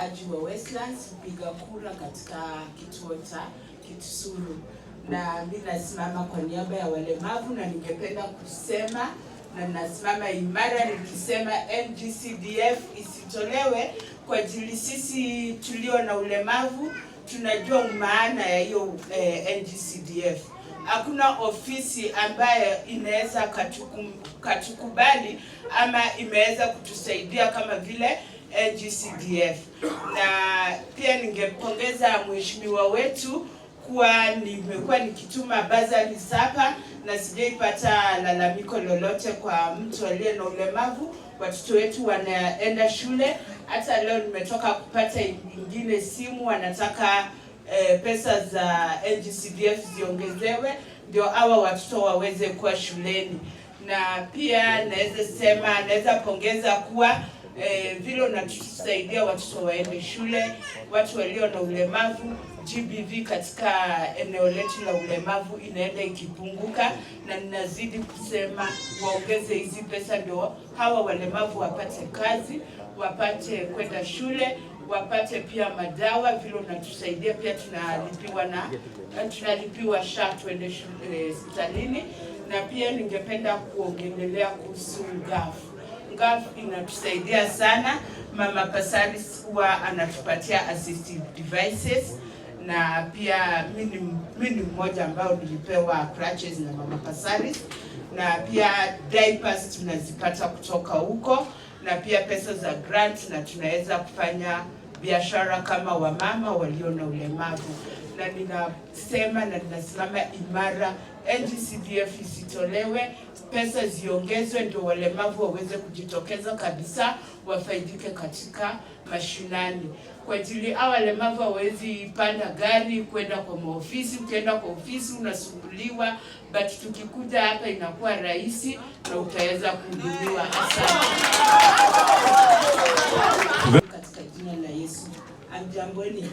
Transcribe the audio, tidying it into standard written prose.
Wa Westlands kupiga kura katika kituo cha Kitusuru, na mimi nasimama kwa niaba ya walemavu, na ningependa kusema na nasimama imara nikisema NGCDF isitolewe kwa ajili sisi tulio na ulemavu tunajua maana ya hiyo NGCDF. Hakuna ofisi ambayo inaweza katukubali ama imeweza kutusaidia kama vile NGCDF. Na pia ningepongeza mheshimiwa wetu kuwa nimekuwa nikituma bazari hapa na sijaipata lalamiko lolote kwa mtu aliye na ulemavu. Watoto wetu wanaenda shule. Hata leo nimetoka kupata ingine simu, wanataka pesa za NGCDF ziongezewe ndio hawa watoto waweze kuwa shuleni. Na pia naweza pongeza kuwa vile unatusaidia watoto waende shule, watu walio na ulemavu. GBV katika eneo letu la ulemavu inaenda ikipunguka, na ninazidi kusema waongeze hizi pesa ndio hawa walemavu wapate kazi, wapate kwenda shule, wapate pia madawa. Vile unatusaidia pia tunalipiwa SHA tuende hospitalini. Na pia ningependa kuongelea kuhusu GAF inatusaidia sana. Mama Pasaris huwa anatupatia assistive devices, na pia mimi ni mmoja ambao nilipewa crutches na Mama Pasaris, na pia diapers tunazipata kutoka huko, na pia pesa za grant, na tunaweza kufanya biashara kama wamama walio na ulemavu. Na ninasema na ninasimama imara, NGCDF isitolewe, pesa ziongezwe ndio walemavu waweze kujitokeza kabisa, wafaidike katika mashinani. Kwa ajili hawa walemavu hawezi panda gari kwenda kwa maofisi. Ukienda kwa ofisi unasumbuliwa, but tukikuja hapa inakuwa rahisi na utaweza kuhudumiwa. Asante. Katika jina la Yesu. Amjamboni.